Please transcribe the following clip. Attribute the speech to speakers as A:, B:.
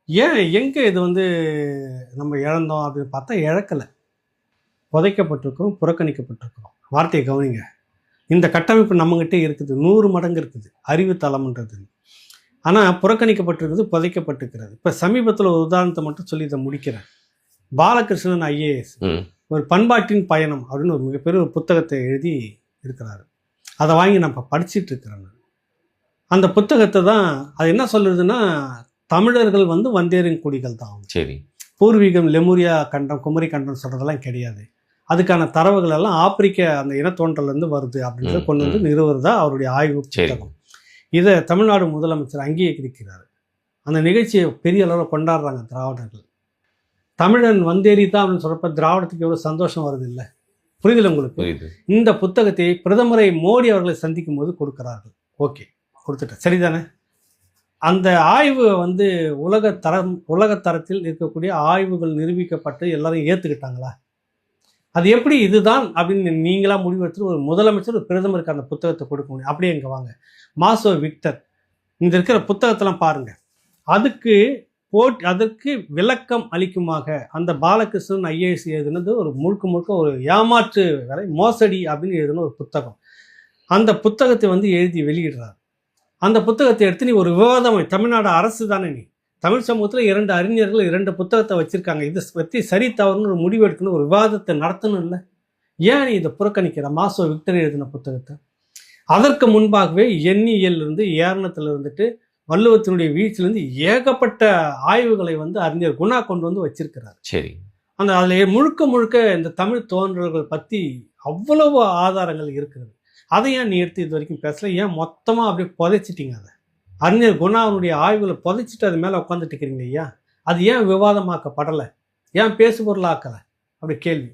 A: ஏன் எங்கே இது நம்ம இழந்தோம் அப்படின்னு பார்த்தா இழக்கலை. புதைக்கப்பட்டிருக்கிறோம், புறக்கணிக்கப்பட்டிருக்கிறோம். வார்த்தையை கவனிங்க. இந்த கட்டமைப்பு நம்மகிட்டே இருக்குது, 100 மடங்கு இருக்குது அறிவு தளம்ன்றது. ஆனால் புறக்கணிக்கப்பட்டிருக்கிறது, புதைக்கப்பட்டிருக்கிறது. இப்போ சமீபத்தில் ஒரு உதாரணத்தை மட்டும் சொல்லி இதை முடிக்கிறேன். பாலகிருஷ்ணன் ஐஏஎஸ் ஒரு பண்பாட்டின் பயணம் அப்படின்னு ஒரு மிகப்பெரிய ஒரு புத்தகத்தை எழுதி இருக்கிறாரு. அதை வாங்கி நான் இப்போ படிச்சுட்டு இருக்கிறேன். அந்த புத்தகத்தை தான் அது என்ன சொல்லுதுன்னா, தமிழர்கள் வந்தேரின் குடிகள் தான்.
B: சரி,
A: பூர்வீகம் லெமுரியா கண்டம், குமரி கண்டம் சொல்கிறதெல்லாம் கிடையாது. அதுக்கான தரவுகள் எல்லாம் ஆப்பிரிக்க அந்த இனத்தோன்றலேருந்து வருது அப்படின்றத கொண்டு நிறுவுறதா அவருடைய ஆய்வு புத்தகம். இதை தமிழ்நாடு முதலமைச்சர் அங்கீகரிக்கிறார். அந்த நிகழ்ச்சியை பெரிய அளவில் கொண்டாடுறாங்க திராவிடர்கள். தமிழன் வந்தேரி தான் அப்படின்னு சொல்கிறப்ப திராவிடத்துக்கு எவ்வளோ சந்தோஷம் வருது இல்லை? புரிதல் உங்களுக்கு? இந்த புத்தகத்தை பிரதமரை மோடி அவர்களை சந்திக்கும் போது கொடுக்குறார்கள். ஓகே, கொடுத்துட்டேன், சரிதானே? அந்த ஆய்வு உலக தரத்தில் இருக்கக்கூடிய ஆய்வுகள் நிரூபிக்கப்பட்டு எல்லாரும் ஏற்றுக்கிட்டாங்களா? அது எப்படி இதுதான் அப்படின்னு நீங்களா முடிவெடுத்து ஒரு முதலமைச்சர் ஒரு பிரதமருக்கு அந்த புத்தகத்தை கொடுக்க முடியும்? அப்படியே இங்கே வாங்க, மாசோ விக்டர் இந்த இருக்கிற புத்தகத்தெல்லாம் பாருங்க. அதற்கு விளக்கம் அளிக்குமாக அந்த பாலகிருஷ்ணன் ஐஏஎஸ் எழுதுனது ஒரு முழுக்க ஒரு ஏமாற்று வேலை, மோசடி அப்படின்னு எழுதுன ஒரு புத்தகம். அந்த புத்தகத்தை எழுதி வெளியிடுறார். அந்த புத்தகத்தை எடுத்து நீ ஒரு விவாதம், தமிழ்நாடு அரசு தானே, நீ தமிழ் சமூகத்தில் 2 அறிஞர்கள் 2 புத்தகத்தை வச்சுருக்காங்க, இதை பற்றி சரி தவறுன்னு ஒரு முடிவு எடுக்கணும், ஒரு விவாதத்தை நடத்தணும் இல்லை? ஏன் நீ இதை புறக்கணிக்கிற? மாசோ விக்டர் எழுதின புத்தகத்தை. அதற்கு முன்பாகவே எண்ணியலிருந்து ஏரணத்தில் வள்ளுவத்தினுடைய வீழ்ச்சியிலிருந்து ஏகப்பட்ட ஆய்வுகளை அறிஞர் குணா கொண்டு வச்சிருக்கிறார்.
B: சரி,
A: அதில் முழுக்க இந்த தமிழ் தோன்றல்கள் பற்றி அவ்வளவு ஆதாரங்கள் இருக்கிறது. அதை ஏன் நீ எடுத்து இது வரைக்கும் பேசல? ஏன் மொத்தமாக அப்படியே புதைச்சிட்டிங்க? அதை அறிஞர் குணாவுடைய ஆய்வுகளை புதைச்சிட்டு அது மேலே உட்காந்துட்டு இருக்கிறீங்க ஐயா. அது ஏன் விவாதமாக்கப்படலை? ஏன் பேசுபொருளாக்கலை? அப்படி கேள்வி.